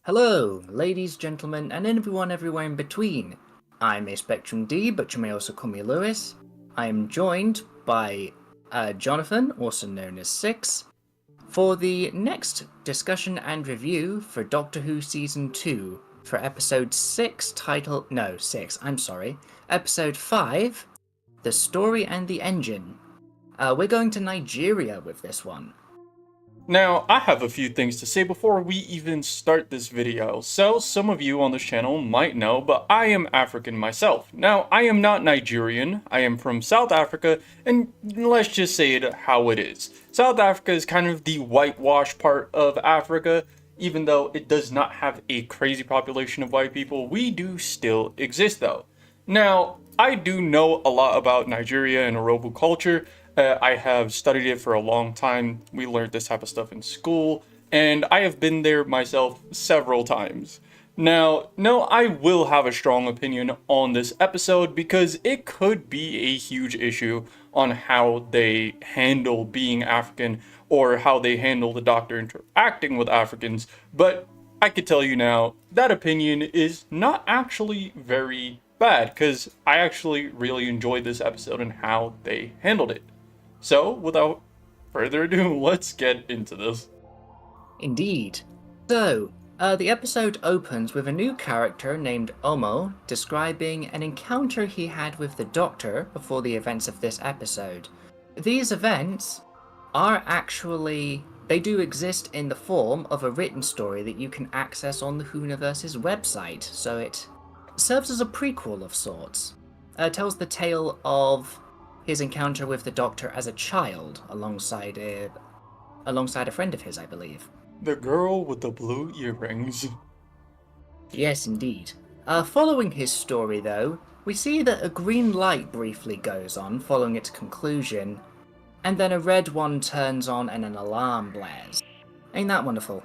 Hello, ladies, gentlemen, and everyone everywhere in between. I'm a Spectrum D, but you may also call me Lewis. I am joined by Jonathan, also known as Six, for the next discussion and review for Doctor Who Season 2 for Episode 6 titled... No, 6, I'm sorry. Episode 5, The Story and the Engine. We're going to Nigeria with this one. Now, I have a few things to say before we even start this video. So, some of you on this channel might know, but I am African myself. Now, I am not Nigerian, I am from South Africa, and let's just say it how it is. South Africa is kind of the whitewashed part of Africa. Even though it does not have a crazy population of white people, we do still exist though. Now, I do know a lot about Nigeria and Urhobo culture. I have studied it for a long time. We learned this type of stuff in school, and I have been there myself several times. Now, no, I will have a strong opinion on this episode because it could be a huge issue on how they handle being African or how they handle the Doctor interacting with Africans, but I could tell you now, that opinion is not actually very bad because I actually really enjoyed this episode and how they handled it. So, without further ado, let's get into this. Indeed. So, the episode opens with a new character named Omo describing an encounter he had with the Doctor before the events of this episode. These events are actually... they do exist in the form of a written story that you can access on the Whoniverse's website, so it serves as a prequel of sorts. It tells the tale of his encounter with the Doctor as a child, alongside a friend of his, I believe. The girl with the blue earrings. Yes, indeed. Following his story, though, we see that a green light briefly goes on following its conclusion, and then a red one turns on and an alarm blares. Ain't that wonderful?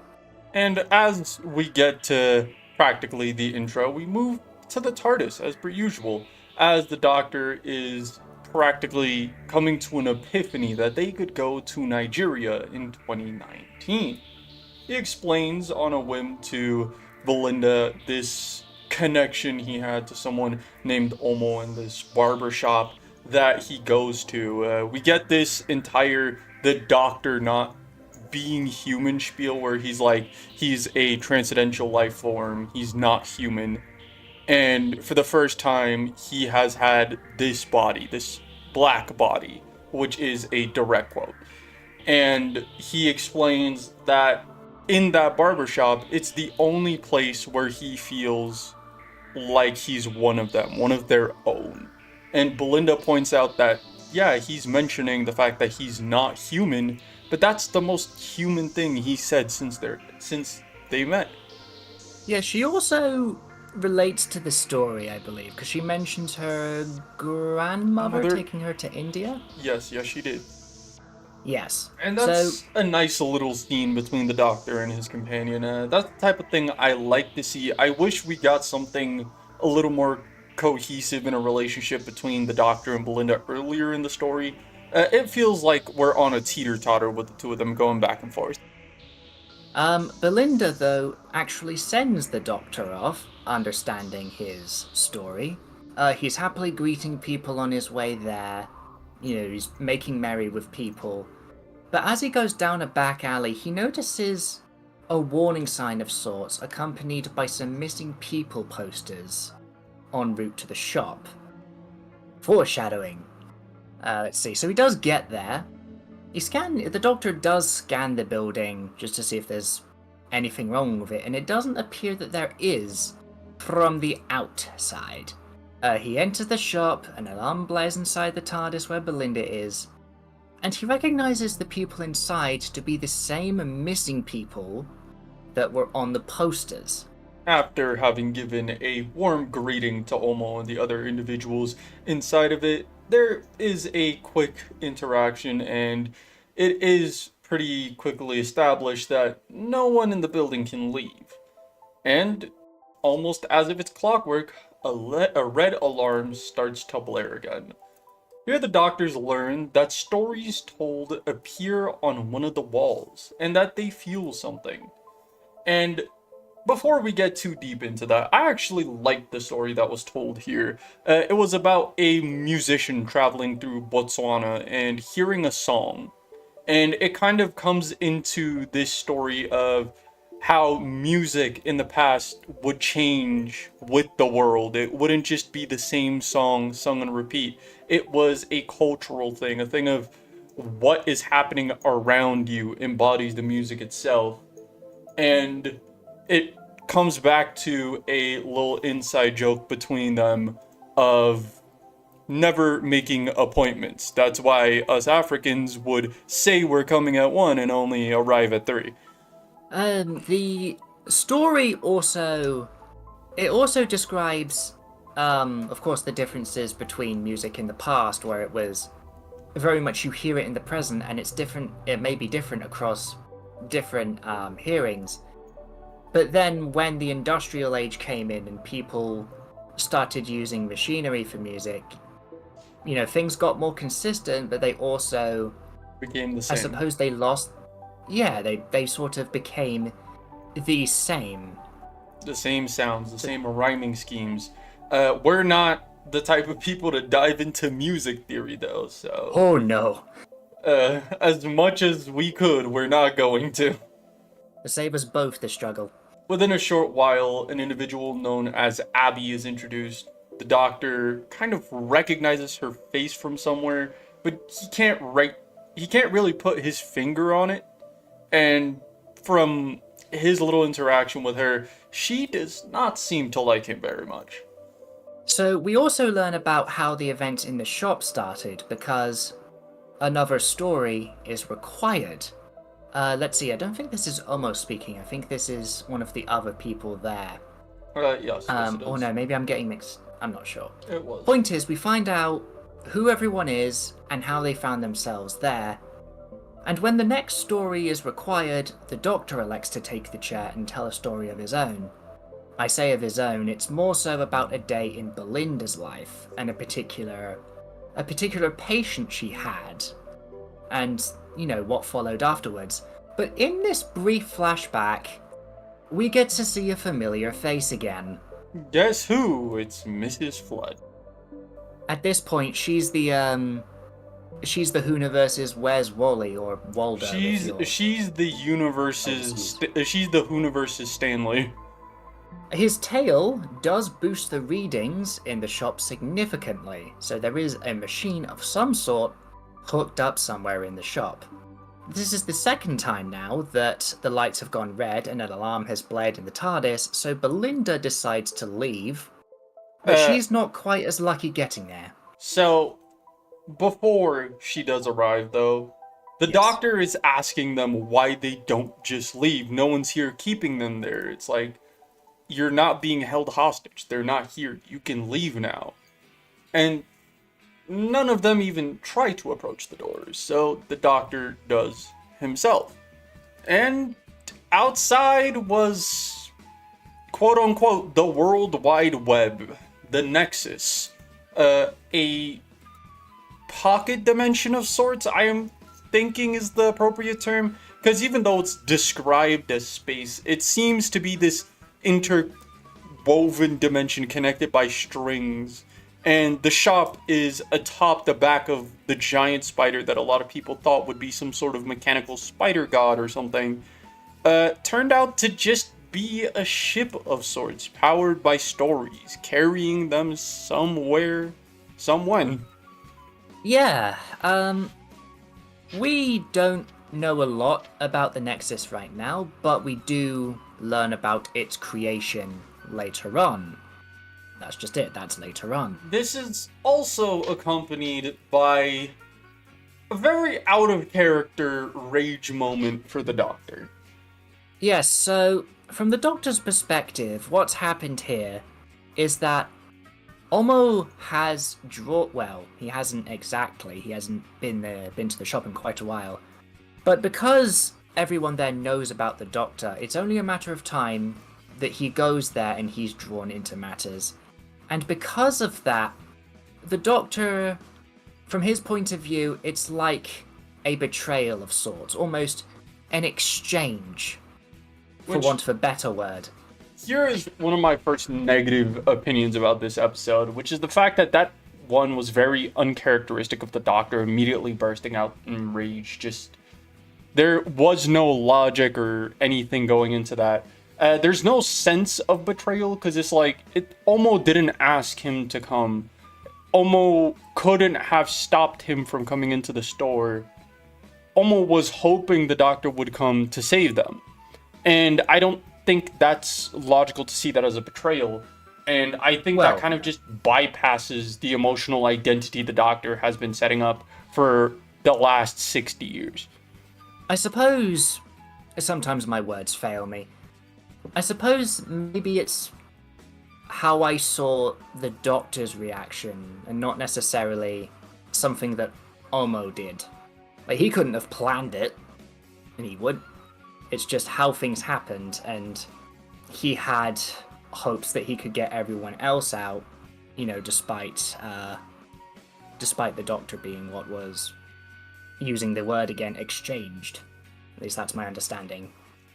And as we get to practically the intro, we move to the TARDIS as per usual, as the Doctor is practically coming to an epiphany that they could go to Nigeria in 2019. He explains on a whim to Belinda this connection he had to someone named Omo in this barber shop that he goes to. We get this entire the Doctor not being human spiel where he's like, he's a transcendental life form, he's not human. And for the first time, he has had this body, this black body, which is a direct quote. And he explains that in that barbershop, it's the only place where he feels like he's one of them, one of their own. And Belinda points out that, yeah, he's mentioning the fact that he's not human, but that's the most human thing he said since they met. Yeah, she also relates to the story, I believe, because she mentions her grandmother taking her to India. Yes, she did. Yes. And that's a nice little scene between the Doctor and his companion. That's the type of thing I like to see. I wish we got something a little more cohesive in a relationship between the Doctor and Belinda earlier in the story. It feels like we're on a teeter-totter with the two of them going back and forth. Belinda, though, actually sends the Doctor off, understanding his story. He's happily greeting people on his way there. You know, he's making merry with people. But as he goes down a back alley, he notices a warning sign of sorts, accompanied by some missing people posters en route to the shop. Foreshadowing. Let's see, so he does get there. The Doctor does scan the building just to see if there's anything wrong with it, and it doesn't appear that there is from the outside. He enters the shop, an alarm blares inside the TARDIS where Belinda is, and he recognizes the people inside to be the same missing people that were on the posters. After having given a warm greeting to Omo and the other individuals inside of it, there is a quick interaction, and it is pretty quickly established that no one in the building can leave. And almost as if it's clockwork, a red alarm starts to blare again. Here, the doctors learn that stories told appear on one of the walls and that they feel something. And before we get too deep into that, I actually liked the story that was told here. It was about a musician traveling through Botswana and hearing a song. And it kind of comes into this story of how music in the past would change with the world. It wouldn't just be the same song sung and repeat. It was a cultural thing, a thing of what is happening around you embodies the music itself. And it comes back to a little inside joke between them of never making appointments. That's why us Africans would say we're coming at 1 and only arrive at 3. The story also describes, of course, the differences between music in the past, where it was very much you hear it in the present, and it's different. It may be different across different hearings. But then, when the industrial age came in and people started using machinery for music, things got more consistent, but they also, Became the I same. suppose, they lost. Yeah, they sort of became the same. The same sounds, the same rhyming schemes. We're not the type of people to dive into music theory, though, so. Oh no. As much as we could, we're not going to. Save us both the struggle. Within a short while, an individual known as Abby is introduced. The doctor kind of recognizes her face from somewhere, but he can't really put his finger on it. And from his little interaction with her, she does not seem to like him very much. So we also learn about how the event in the shop started, because another story is required. Let's see, I don't think this is Omo speaking. I think this is one of the other people there. Yes, it is. Or no, maybe I'm getting mixed. I'm not sure. It was. Point is, we find out who everyone is and how they found themselves there. And when the next story is required, the Doctor elects to take the chair and tell a story of his own. I say of his own, it's more so about a day in Belinda's life and a particular patient she had, and, what followed afterwards. But in this brief flashback, we get to see a familiar face again. Guess who? It's Mrs. Flood. At this point, she's the Whoniverse's Where's Wally, or Waldo. She's the Whoniverse's Stanley. His tail does boost the readings in the shop significantly, so there is a machine of some sort hooked up somewhere in the shop. This is the second time now that the lights have gone red and an alarm has blared in the TARDIS, so Belinda decides to leave, but she's not quite as lucky getting there. So, before she does arrive, though, the doctor is asking them why they don't just leave. No one's here keeping them there. It's like, you're not being held hostage. They're not here. You can leave now. And none of them even try to approach the doors, so the doctor does himself. And outside was, quote unquote, the World Wide Web, the Nexus, a pocket dimension of sorts, I am thinking is the appropriate term, because even though it's described as space, it seems to be this interwoven dimension connected by strings. And the shop is atop the back of the giant spider that a lot of people thought would be some sort of mechanical spider god or something. Turned out to just be a ship of sorts, powered by stories, carrying them somewhere, someone. Yeah, we don't know a lot about the Nexus right now, but we do learn about its creation later on. That's just it, that's later on. This is also accompanied by a very out-of-character rage moment for the Doctor. Yes, so from the Doctor's perspective, what's happened here is that Omo has he hasn't exactly, he hasn't been to the shop in quite a while. But because everyone there knows about the Doctor, it's only a matter of time that he goes there and he's drawn into matters. And because of that, the Doctor from his point of view, it's like a betrayal of sorts, almost an exchange, for Which, want of a better word. here is one of my first negative opinions about this episode, which is the fact that that one was very uncharacteristic of the Doctor immediately bursting out in rage. Just, there was no logic or anything going into that. There's no sense of betrayal, because it's like, it almost didn't ask him to come. Omo couldn't have stopped him from coming into the store. Omo was hoping the Doctor would come to save them. And I don't think that's logical to see that as a betrayal. And I think Well, that kind of just bypasses the emotional identity the Doctor has been setting up for the last 60 years. I suppose sometimes my words fail me. I suppose maybe it's how I saw the Doctor's reaction and not necessarily something that Omo did. Like, he couldn't have planned it, and he would. It's just how things happened, and he had hopes that he could get everyone else out, despite the Doctor being what was, using the word again, exchanged. At least that's my understanding.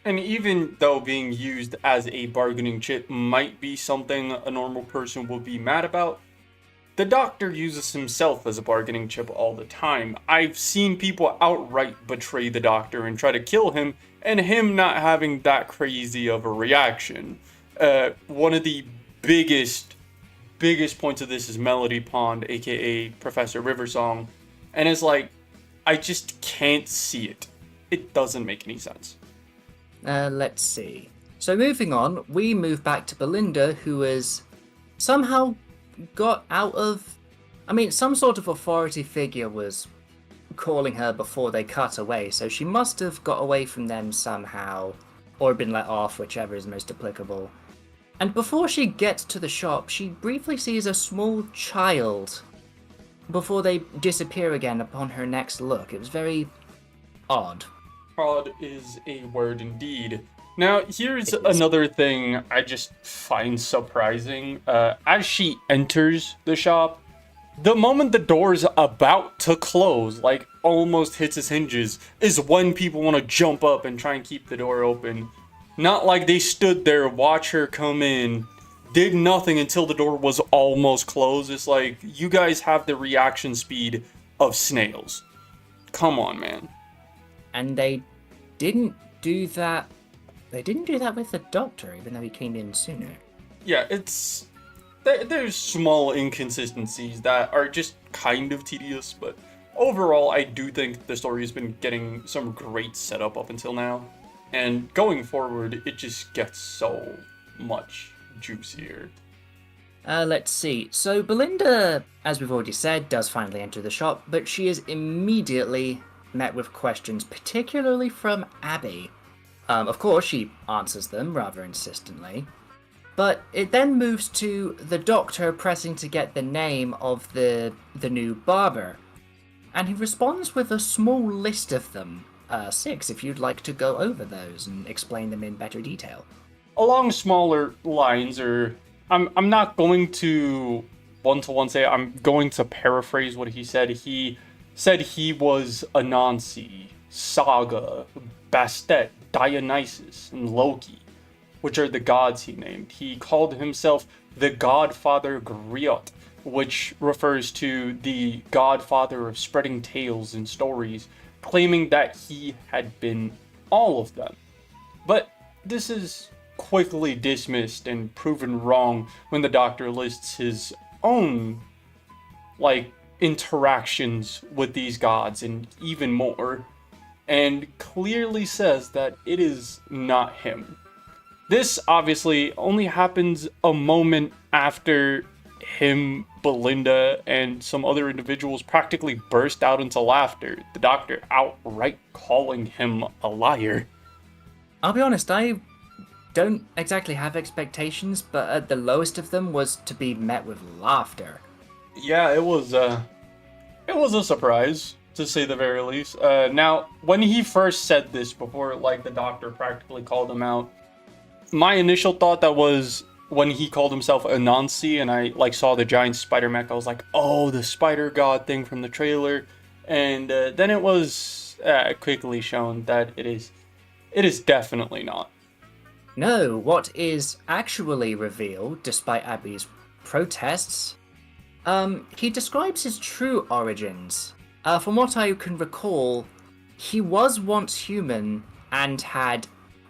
And even though being used as a bargaining chip might be something a normal person would be mad about, the Doctor uses himself as a bargaining chip all the time. I've seen people outright betray the Doctor and try to kill him, and him not having that crazy of a reaction. One of the biggest points of this is Melody Pond, aka Professor Riversong, and it's like, I just can't see it. It doesn't make any sense. Let's see. So moving on, we move back to Belinda, who has somehow got out of... some sort of authority figure was calling her before they cut away, so she must have got away from them somehow, or been let off, whichever is most applicable. And before she gets to the shop, she briefly sees a small child before they disappear again upon her next look. It was very odd. Odd is a word indeed. Now, here's another thing I just find surprising. As she enters the shop, the moment the door's about to close, like almost hits its hinges, is when people want to jump up and try and keep the door open. Not like they stood there, watch her come in, did nothing until the door was almost closed. It's like, you guys have the reaction speed of snails. Come on, man. And they didn't do that. They didn't do that with the Doctor, even though he came in sooner. Yeah, there's small inconsistencies that are just kind of tedious, but overall, I do think the story has been getting some great setup up until now. And going forward, it just gets so much juicier. Let's see. So Belinda, as we've already said, does finally enter the shop, but she is immediately met with questions, particularly from Abby. Of course, she answers them rather insistently. But it then moves to the Doctor pressing to get the name of the new barber. And he responds with a small list of them. 6, if you'd like to go over those and explain them in better detail. Along smaller lines, or I'm not going to one-to-one say, I'm going to paraphrase what he said. He said he was Anansi, Saga, Bastet, Dionysus, and Loki, which are the gods he named. He called himself the Godfather Griot, which refers to the godfather of spreading tales and stories, claiming that he had been all of them. But this is quickly dismissed and proven wrong when the Doctor lists his own, interactions with these gods and even more, and clearly says that it is not him. This obviously only happens a moment after him, Belinda, and some other individuals practically burst out into laughter, the Doctor outright calling him a liar. I'll be honest, I don't exactly have expectations, but at the lowest of them was to be met with laughter. Yeah, it was a surprise, to say the very least. Now, when he first said this, before the Doctor practically called him out, my initial thought that was when he called himself Anansi, and I like saw the giant spider mech, I was like, oh, the spider god thing from the trailer. And then it was quickly shown that it is definitely not. No, what is actually revealed, despite Abby's protests, he describes his true origins. From what I can recall, he was once human and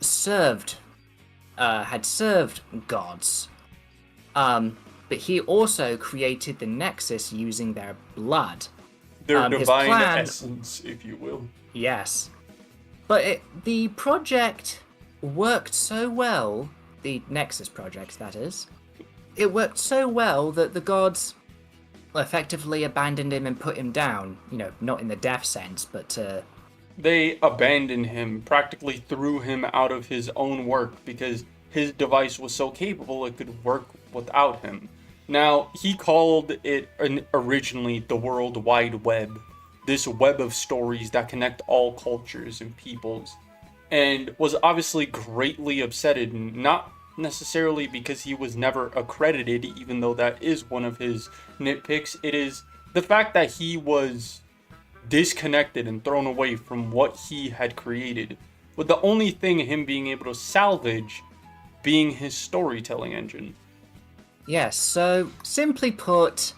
served had served gods. But he also created the Nexus using their blood. Their His divine plan- essence, if you will. Yes. But the project worked so well, the Nexus project, that is, it worked so well that the gods effectively abandoned him and put him down. You know, not in the death sense, but They abandoned him, practically threw him out of his own work because his device was so capable it could work without him. Now, he called it originally the World Wide Web, this web of stories that connect all cultures and peoples, and was obviously greatly upset, not necessarily because he was never accredited, even though that is one of his nitpicks. It is the fact that he was disconnected and thrown away from what he had created, with the only thing him being able to salvage being his storytelling engine. yes. So simply put,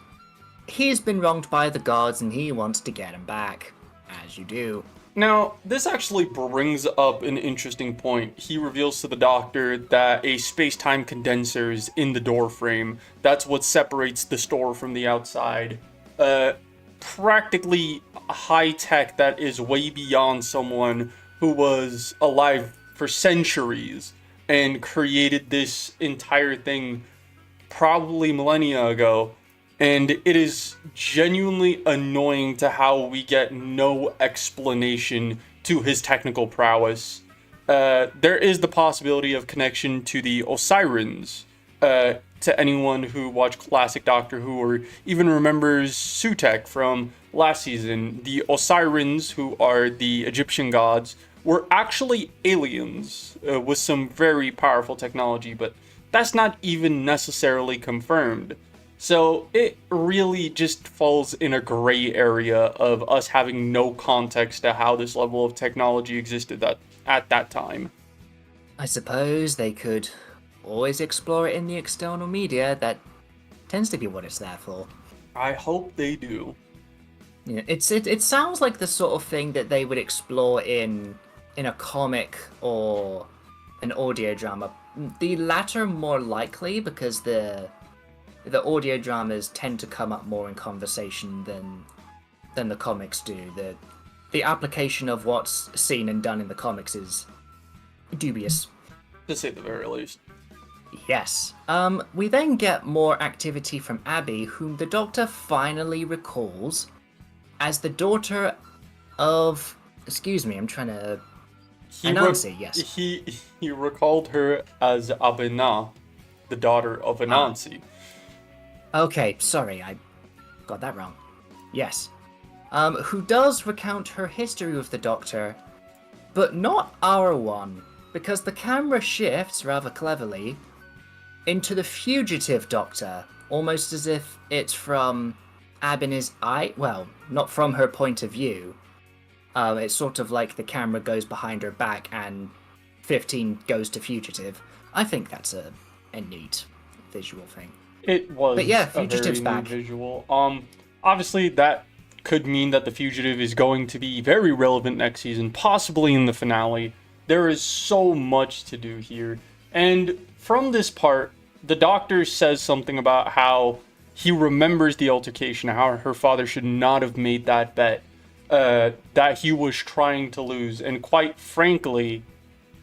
he's been wronged by the gods and he wants to get him back, as you do. Now, this actually brings up an interesting point. He reveals to the Doctor that a space-time condenser is in the door frame. That's what separates the store from the outside. Practically high tech that is way beyond someone who was alive for centuries and created this entire thing probably millennia ago. And it is genuinely annoying to how we get no explanation to his technical prowess. There is the possibility of connection to the Osirans. To anyone who watched classic Doctor Who or even remembers Sutek from last season, the Osirans, who are the Egyptian gods, were actually aliens with some very powerful technology, but that's not even necessarily confirmed. So it really just falls in a gray area of us having no context to how this level of technology existed at that time. I suppose they could always explore it in the external media. That tends to be what it's there for. I hope they do. Yeah, it sounds like the sort of thing that they would explore in a comic or an audio drama. The latter more likely, because the audio dramas tend to come up more in conversation than the comics do. The application of what's seen and done in the comics is dubious. To say the very least. Yes. We then get more activity from Abby, whom the Doctor finally recalls as the daughter of... Excuse me, I'm trying to... Anansi, yes. He recalled her as Abena, the daughter of Anansi. Okay, sorry, I got that wrong. Yes. Who does recount her history with the Doctor, but not our one, because the camera shifts, rather cleverly, into the fugitive Doctor, almost as if it's from Abina's eye. Well, not from her point of view. It's sort of like the camera goes behind her back and 15 goes to fugitive. I think that's a neat visual thing. It was, but yeah, a fugitive's very back. neat visual. Obviously that could mean that the fugitive is going to be very relevant next season, possibly in the finale. There is so much to do here, and from this part, the Doctor says something about how he remembers the altercation, how her father should not have made that bet, that he was trying to lose, and quite frankly,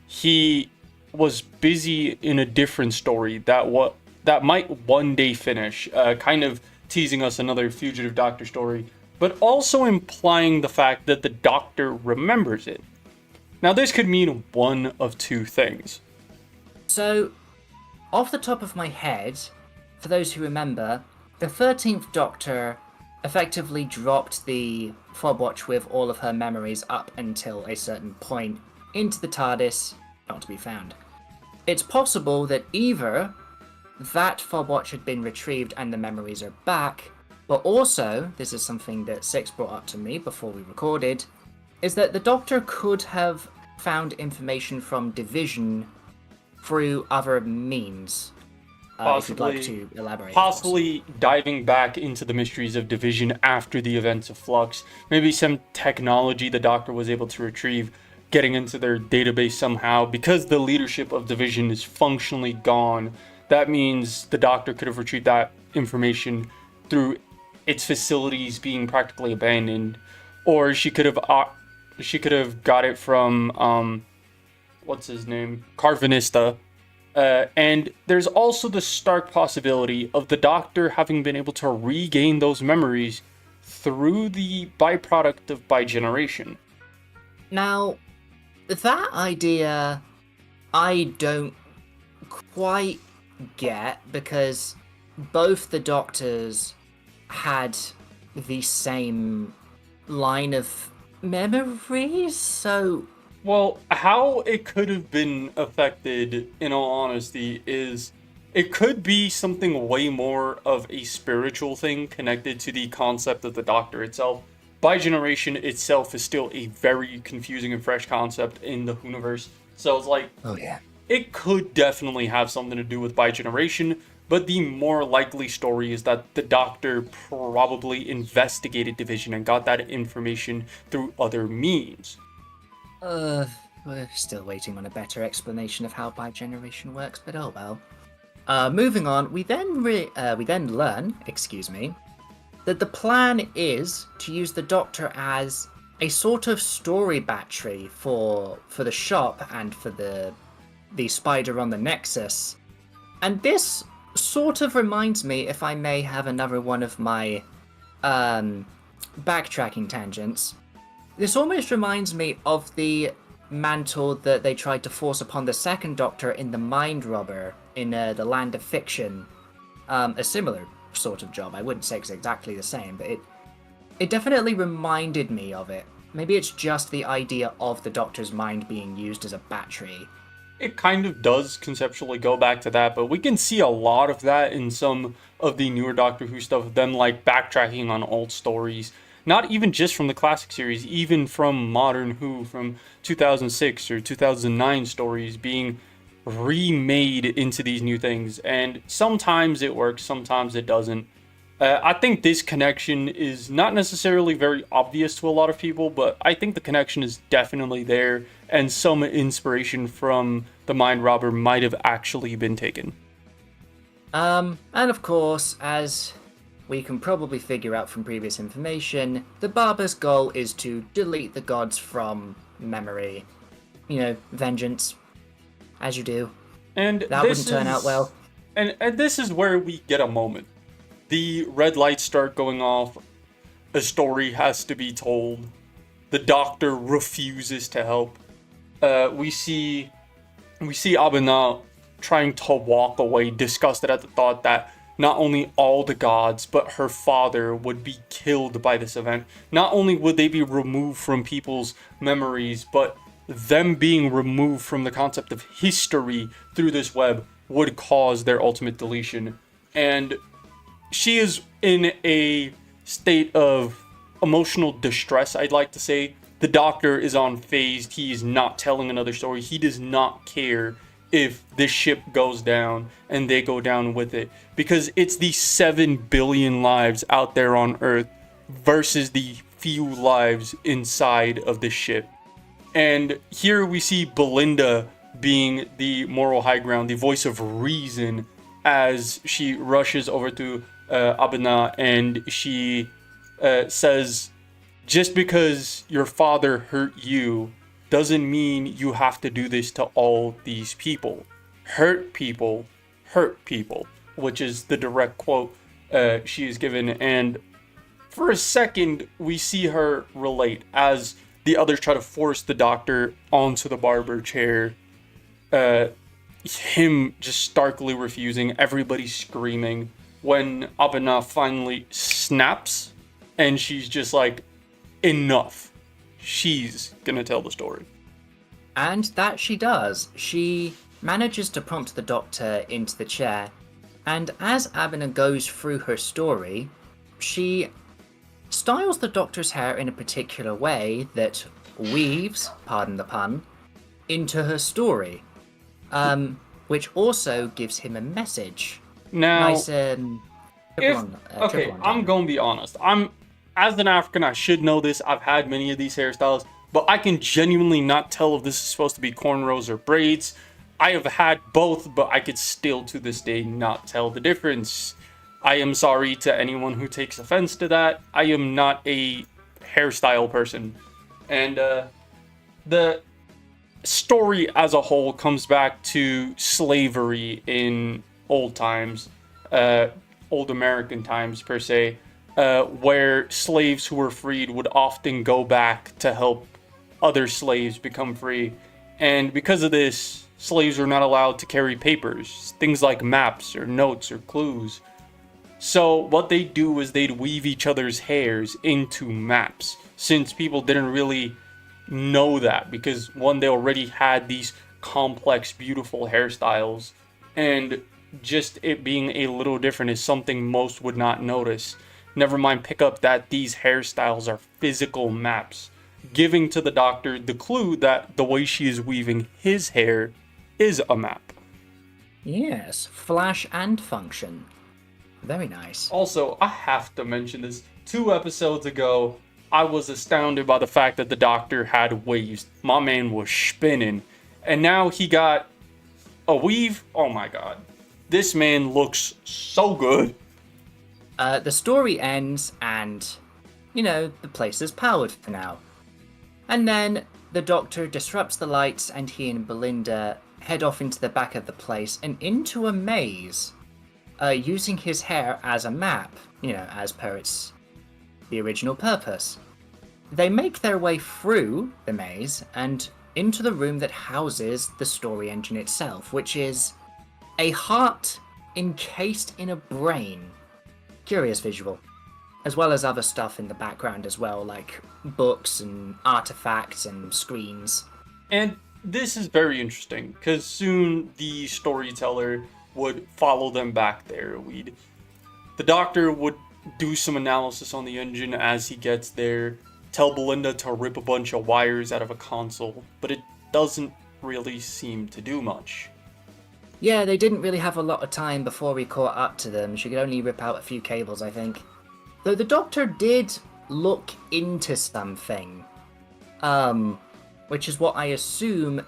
he was busy in a different story that might one day finish, kind of teasing us another fugitive Doctor story, but also implying the fact that the Doctor remembers it. Now, this could mean one of two things. So, off the top of my head, for those who remember, the 13th Doctor effectively dropped the fob watch with all of her memories up until a certain point into the TARDIS, not to be found. It's possible that either that fob-watch had been retrieved and the memories are back, but also, this is something that Six brought up to me before we recorded, is that the Doctor could have found information from Division through other means. If you'd like to elaborate. Possibly diving back into the mysteries of Division after the events of Flux. Maybe some technology the Doctor was able to retrieve, getting into their database somehow. Because the leadership of Division is functionally gone, that means the Doctor could have retrieved that information through its facilities being practically abandoned, or she could have got it from what's his name, Carvanista. And there's also the stark possibility of the Doctor having been able to regain those memories through the byproduct of bigeneration. Now, that idea I don't quite get, because both the Doctors had the same line of memories, so... Well, how it could have been affected, in all honesty, is it could be something way more of a spiritual thing connected to the concept of the Doctor itself. Bigeneration itself is still a very confusing and fresh concept in the Whoniverse. So it's like, oh yeah, it could definitely have something to do with bigeneration, but the more likely story is that the Doctor probably investigated Division and got that information through other means. We're still waiting on a better explanation of how bigeneration works, but oh well. Moving on, we then learn, that the plan is to use the Doctor as a sort of story battery for the shop and for the spider on the Nexus. And this sort of reminds me, if I may have another one of my backtracking tangents, this almost reminds me of the mantle that they tried to force upon the second Doctor in The Mind Robber in the Land of Fiction. A similar sort of job. I wouldn't say it's exactly the same, but it definitely reminded me of it. Maybe it's just the idea of the Doctor's mind being used as a battery. It kind of does conceptually go back to that, but we can see a lot of that in some of the newer Doctor Who stuff, them like backtracking on old stories. Not even just from the classic series, even from modern Who, from 2006 or 2009 stories being remade into these new things. And sometimes it works, sometimes it doesn't. I think this connection is not necessarily very obvious to a lot of people, but I think the connection is definitely there, and some inspiration from The Mind Robber might have actually been taken. And of course, as we can probably figure out from previous information, the Barber's goal is to delete the gods from memory. You know, vengeance, as you do. And that wouldn't turn out well. And this is where we get a moment. The red lights start going off. A story has to be told. The Doctor refuses to help. We see Abinah trying to walk away, disgusted at the thought that not only all the gods, but her father would be killed by this event. Not only would they be removed from people's memories, but them being removed from the concept of history through this web would cause their ultimate deletion. And she is in a state of emotional distress, I'd like to say. The Doctor is unfazed. He is not telling another story. He does not care if this ship goes down and they go down with it, because it's the 7 billion lives out there on Earth versus the few lives inside of this ship. And here we see Belinda being the moral high ground, the voice of reason, as she rushes over to Abinah, and she says, just because your father hurt you doesn't mean you have to do this to all these people. Hurt people, which is the direct quote she is given. And for a second, we see her relate as the others try to force the Doctor onto the barber chair. Him just starkly refusing, everybody screaming. When Abinah finally snaps, and she's just like, enough. She's gonna tell the story. And that she does. She manages to prompt the Doctor into the chair, And as Abner goes through her story, she styles the Doctor's hair in a particular way that weaves, pardon the pun, into her story, which also gives him a message. Now, Nice triple I'm entendre. gonna be honest. As an African, I should know this. I've had many of these hairstyles, but I can genuinely not tell if this is supposed to be cornrows or braids. I have had both, but I could still to this day not tell the difference. I am sorry to anyone who takes offense to that. I am not a hairstyle person. And the story as a whole comes back to slavery in old times, old American times per se, where slaves who were freed would often go back to help other slaves become free. And because of this, slaves were not allowed to carry papers, things like maps or notes or clues. So what they'd do is they'd weave each other's hairs into maps, since people didn't really know that, because one, they already had these complex, beautiful hairstyles, and just it being a little different is something most would not notice. Never mind pick up that these hairstyles are physical maps, giving to the Doctor the clue that the way she is weaving his hair is a map. Yes, flash and function. Very nice. Also, I have to mention this. 2 episodes ago, I was astounded by the fact that the Doctor had waves. My man was spinning. And now he got a weave. Oh my god. This man looks so good. The story ends, and, the place is powered for now. And then the Doctor disrupts the lights, and he and Belinda head off into the back of the place and into a maze, using his hair as a map, as per the original purpose. They make their way through the maze and into the room that houses the story engine itself, which is a heart encased in a brain. Curious visual. As well as other stuff in the background as well, like books and artifacts and screens. And this is very interesting, because soon the storyteller would follow them back there. The Doctor would do some analysis on the engine as he gets there, tell Belinda to rip a bunch of wires out of a console, but it doesn't really seem to do much. Yeah, they didn't really have a lot of time before we caught up to them. She could only rip out a few cables, I think. Though the Doctor did look into something. Which is what I assume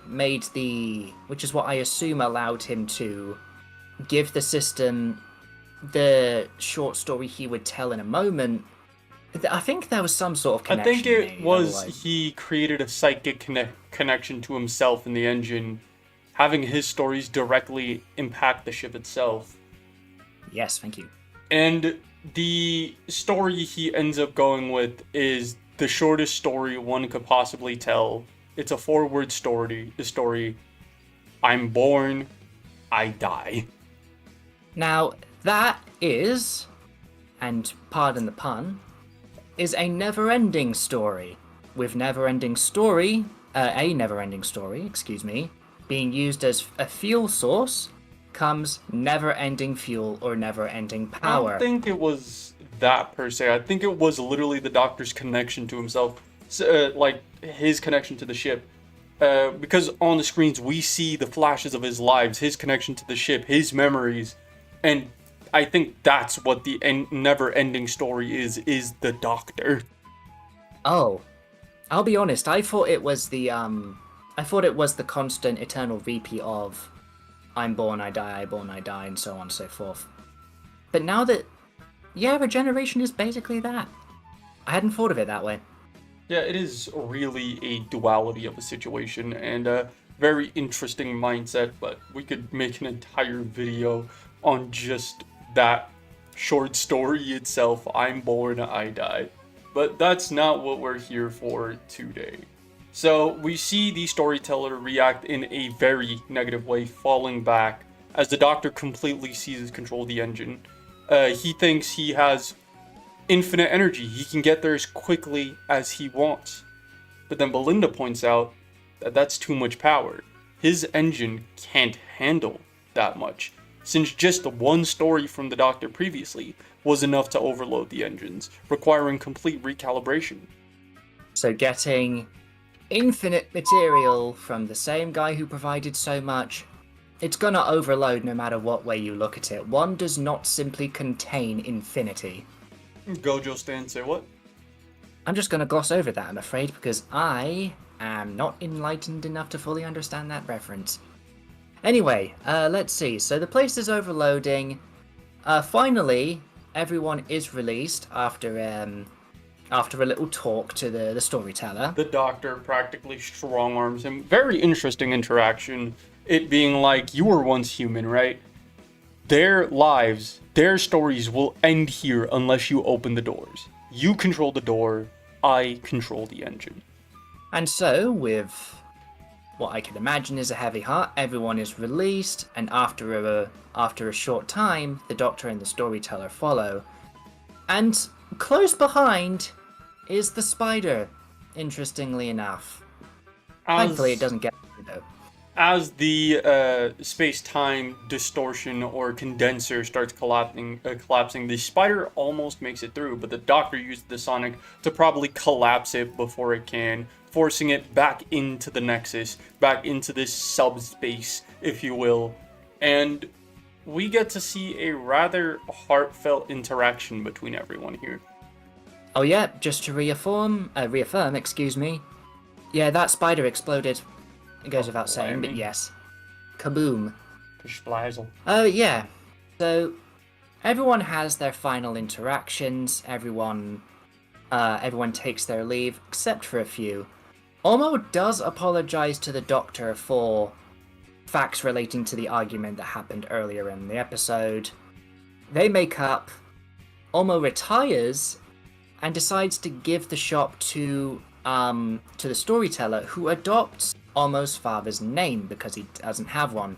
allowed him to give the system the short story he would tell in a moment. I think there was some sort of connection. I think it made, was otherwise. he created a psychic connection to himself in the engine, having his stories directly impact the ship itself. Yes, thank you. And the story he ends up going with is the shortest story one could possibly tell. It's a 4-word story. The story, I'm born, I die. Now, that is, and pardon the pun, is a never-ending story. With a never-ending story, being used as a fuel source, comes never-ending fuel or never-ending power. I don't think it was that per se. I think it was literally the Doctor's connection to himself, like his connection to the ship. Because on the screens we see the flashes of his lives, his connection to the ship, his memories, and I think that's what the never-ending story is the Doctor. Oh, I'll be honest. I thought it was the constant eternal repeat of I'm born, I die, and so on and so forth. But now that, regeneration is basically that. I hadn't thought of it that way. Yeah, it is really a duality of a situation and a very interesting mindset, but we could make an entire video on just that short story itself, I'm born, I die. But that's not what we're here for today. So we see the storyteller react in a very negative way, falling back as the Doctor completely seizes control of the engine. He thinks he has infinite energy. He can get there as quickly as he wants. But then Belinda points out that that's too much power. His engine can't handle that much. since just one story from the Doctor previously was enough to overload the engines, requiring complete recalibration. So getting infinite material from the same guy who provided so much, it's gonna overload no matter what way you look at it. One does not simply contain infinity. Gojo Stan, say what? I'm just gonna gloss over that, I'm afraid, because I am not enlightened enough to fully understand that reference. Anyway, let's see. So the place is overloading. Finally, everyone is released after a little talk to the storyteller. The Doctor practically strong arms him. Very interesting interaction. It being like, you were once human, right? Their lives, their stories will end here unless you open the doors. You control the door, I control the engine. And so, with what I can imagine is a heavy heart, everyone is released, and after a short time, the Doctor and the storyteller follow. And close behind is the spider, interestingly enough. Thankfully, it doesn't get through, though. As the space-time distortion or condenser starts collapsing, the spider almost makes it through, but the Doctor used the sonic to probably collapse it before it can, forcing it back into the Nexus, back into this subspace, if you will. And we get to see a rather heartfelt interaction between everyone here. Oh yeah, just to reaffirm, excuse me. Yeah, that spider exploded. It goes without saying, but yes. Kaboom. Gesplazel. Yeah. So, everyone has their final interactions, everyone takes their leave, except for a few. Olmo does apologize to the Doctor for facts relating to the argument that happened earlier in the episode. They make up, Olmo retires, and decides to give the shop to the storyteller, who adopts Olmo's father's name because he doesn't have one.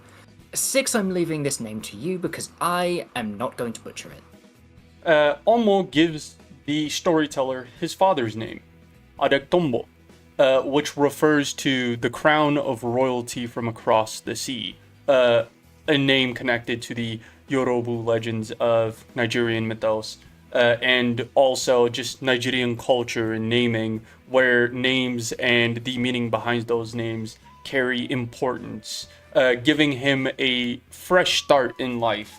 Six, I'm leaving this name to you because I am not going to butcher it. Olmo gives the storyteller his father's name, Adektombo, which refers to the crown of royalty from across the sea, a name connected to the Yoruba legends of Nigerian mythos. And also just Nigerian culture and naming, where names and the meaning behind those names carry importance, giving him a fresh start in life,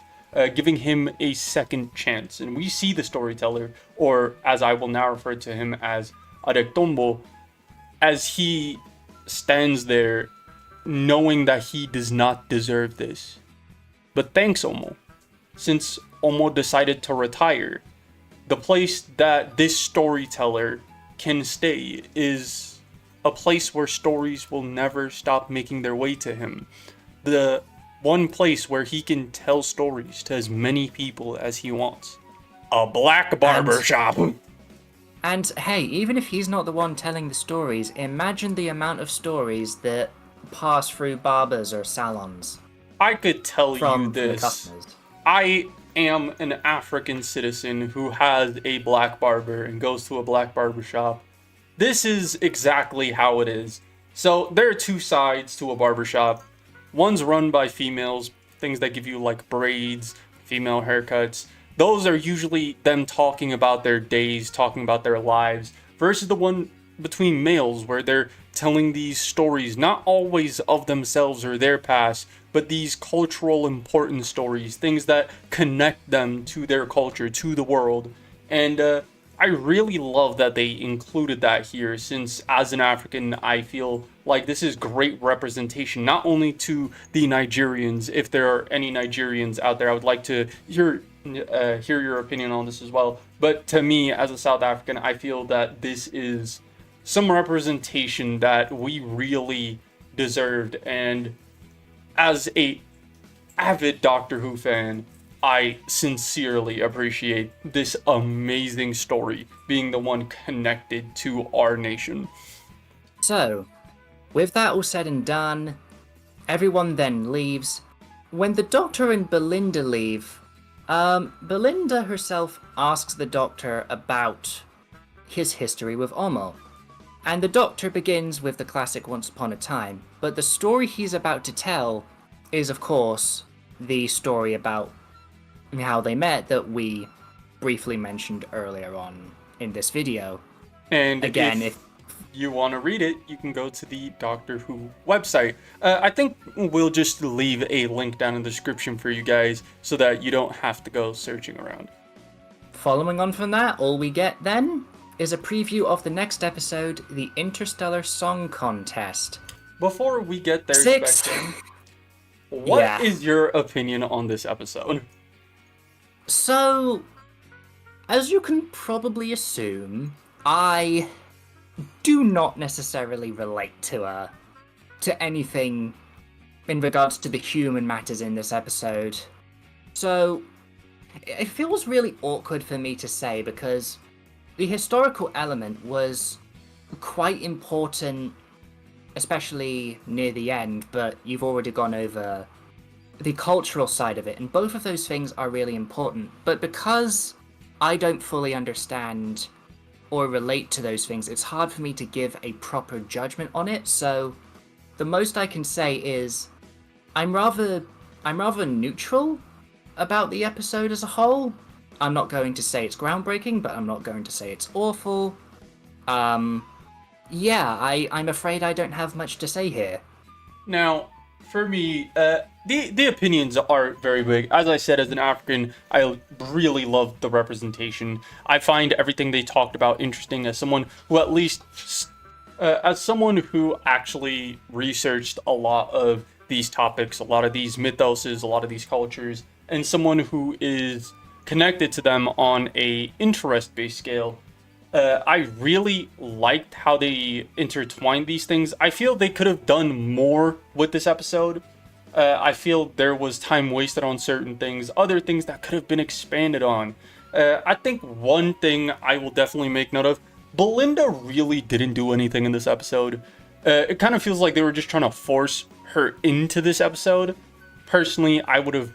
giving him a second chance. And we see the storyteller, or as I will now refer to him as Adektombo, as he stands there knowing that he does not deserve this. But thanks, Olmo. Since Olmo decided to retire, the place that this storyteller can stay is a place where stories will never stop making their way to him. The one place where he can tell stories to as many people as he wants. A black barber shop. And hey, even if he's not the one telling the stories, imagine the amount of stories that pass through barbers or salons. I could tell you the this. customers. I am an African citizen who has a black barber and goes to a black barber shop. This is exactly how it is. So there are two sides to a barbershop. One's run by females, things that give you like braids, female haircuts. Those are usually them talking about their days, talking about their lives, versus the one between males where they're telling these stories, not always of themselves or their past, but these cultural important stories, things that connect them to their culture, to the world. And I really love that they included that here, since as an African, I feel like this is great representation, not only to the Nigerians. If there are any Nigerians out there, I would like to hear your opinion on this as well. But to me, as a South African, I feel that this is some representation that we really deserved. And as a avid Doctor Who fan, I sincerely appreciate this amazing story being the one connected to our nation. So, with that all said and done, everyone then leaves. When the Doctor and Belinda leave, Belinda herself asks the Doctor about his history with Olmo. And the Doctor begins with the classic Once Upon a Time, but the story he's about to tell is, of course, the story about how they met that we briefly mentioned earlier on in this video. And Again, if you want to read it, you can go to the Doctor Who website. I think we'll just leave a link down in the description for you guys so that you don't have to go searching around. Following on from that, all we get then is a preview of the next episode, the Interstellar Song Contest. Before we get there, Six. Spectrum, what is Yeah. your opinion on this episode? So, as you can probably assume, I do not necessarily relate to anything in regards to the human matters in this episode. So, it feels really awkward for me to say because the historical element was quite important, especially near the end, but you've already gone over the cultural side of it, and both of those things are really important. But because I don't fully understand or relate to those things, it's hard for me to give a proper judgment on it. So the most I can say is I'm rather neutral about the episode as a whole. I'm not going to say it's groundbreaking, but I'm not going to say it's awful. I'm afraid I don't have much to say here. Now, for me, the opinions are very big. As I said, as an African, I really love the representation. I find everything they talked about interesting as someone who as someone who actually researched a lot of these topics, a lot of these mythoses, a lot of these cultures, and someone who is connected to them on a interest-based scale. I really liked how they intertwined these things. I feel they could have done more with this episode. I feel there was time wasted on certain things, other things that could have been expanded on. I think one thing I will definitely make note of, Belinda really didn't do anything in this episode. It kind of feels like they were just trying to force her into this episode. Personally, I would have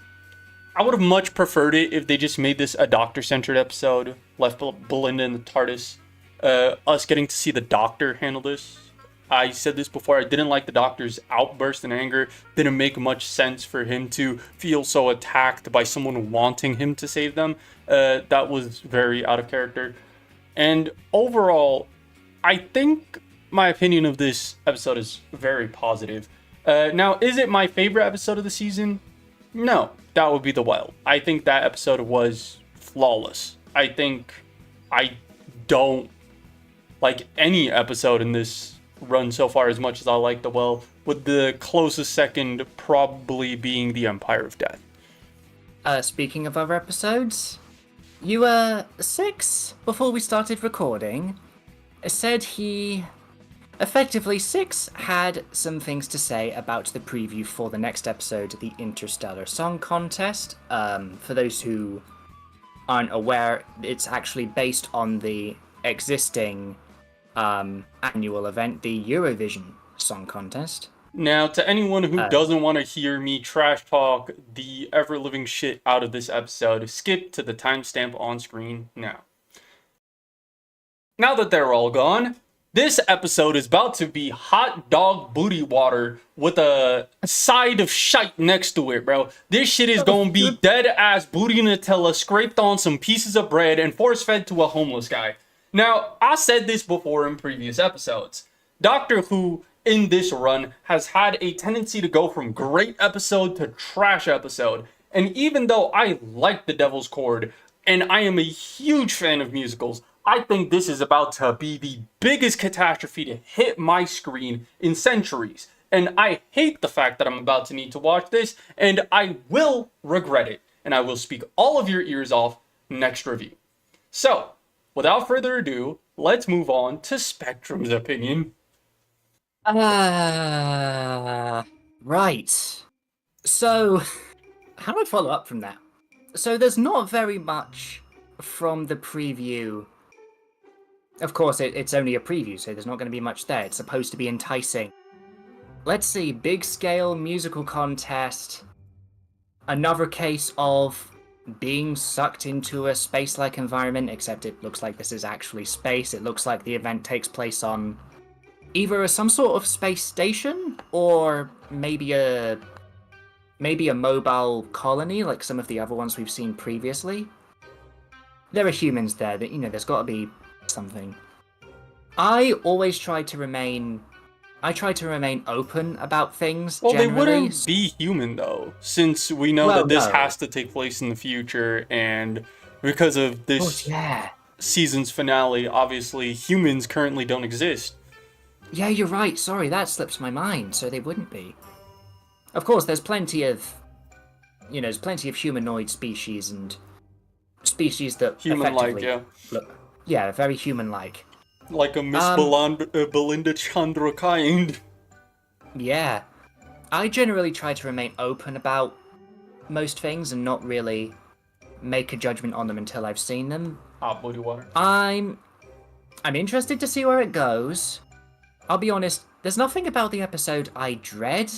much preferred it if they just made this a Doctor-centered episode, left Belinda in the TARDIS, us getting to see the Doctor handle this. I said this before, I didn't like the Doctor's outburst in anger. Didn't make much sense for him to feel so attacked by someone wanting him to save them. That was very out of character. And overall, I think my opinion of this episode is very positive. Now, is it my favorite episode of the season? No, that would be The Well. I think that episode was flawless. I think I don't like any episode in this run so far as much as I like The Well, with the closest second probably being The Empire of Death. Speaking of other episodes, you, Six, before we started recording, said Six had some things to say about the preview for the next episode, the Interstellar Song Contest. For those who aren't aware, it's actually based on the existing annual event, the Eurovision Song Contest. Now, to anyone who doesn't want to hear me trash talk the ever-living shit out of this episode, skip to the timestamp on screen now. Now that they're all gone, this episode is about to be hot dog booty water with a side of shite next to it, bro. This shit is gonna be dead ass booty Nutella scraped on some pieces of bread and force fed to a homeless guy. Now, I said this before in previous episodes. Doctor Who in this run has had a tendency to go from great episode to trash episode. And even though I like The Devil's Chord and I am a huge fan of musicals, I think this is about to be the biggest catastrophe to hit my screen in centuries. And I hate the fact that I'm about to need to watch this, and I will regret it. And I will speak all of your ears off next review. So, without further ado, let's move on to Spectrum's opinion. Right. So, how do I follow up from that? So there's not very much from the preview. Of course, it's only a preview, so there's not going to be much there. It's supposed to be enticing. Let's see, big scale musical contest. Another case of being sucked into a space-like environment, except it looks like this is actually space. It looks like the event takes place on either some sort of space station, or maybe a maybe a mobile colony like some of the other ones we've seen previously. There are humans there that, there's got to be something. I always try to remain open about things Well, they generally. wouldn't be human though, since we know Well, that this no. has to take place in the future, and because of Of course, this yeah. season's finale, obviously humans currently don't exist. Yeah, you're right. Sorry, that slips my mind. So they wouldn't be. Of course, there's plenty of humanoid species and species that Human-like, effectively yeah. look, yeah, very human-like. Like a Miss Um, Belinda Chandra kind. yeah. I generally try to remain open about most things and not really make a judgment on them until I've seen them. Hot booty water. I'm interested to see where it goes. I'll be honest, there's nothing about the episode I dread.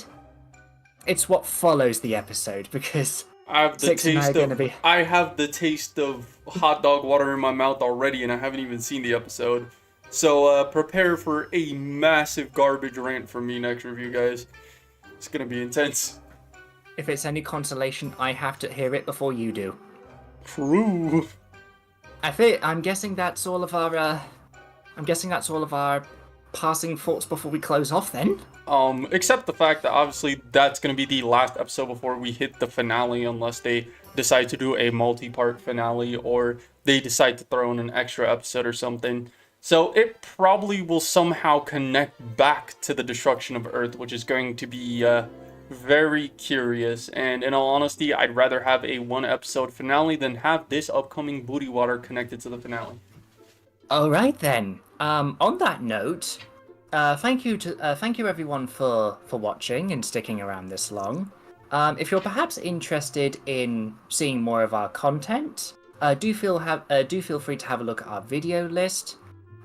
It's what follows the episode because I have the Six and I are taste gonna of be. I have the taste of hot dog water in my mouth already, and I haven't even seen the episode. So prepare for a massive garbage rant from me next review, guys. It's gonna be intense. If it's any consolation, I have to hear it before you do. True. I'm guessing that's all of our. I'm guessing that's all of our passing thoughts before we close off. Then. Except the fact that obviously that's gonna be the last episode before we hit the finale, unless they decide to do a multi-part finale or they decide to throw in an extra episode or something. So it probably will somehow connect back to the destruction of Earth, which is going to be very curious. And in all honesty, I'd rather have a one episode finale than have this upcoming booty water connected to the finale. All right then. On that note, thank you everyone for watching and sticking around this long. If you're perhaps interested in seeing more of our content, do feel free to have a look at our video list.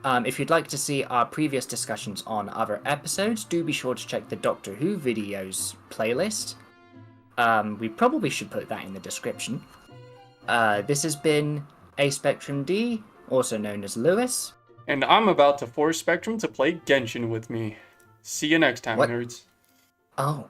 If you'd like to see our previous discussions on other episodes, do be sure to check the Doctor Who videos playlist. We probably should put that in the description. This has been A Spectrum D, also known as Lewis. And I'm about to force Spectrum to play Genshin with me. See you next time, What? nerds. Oh.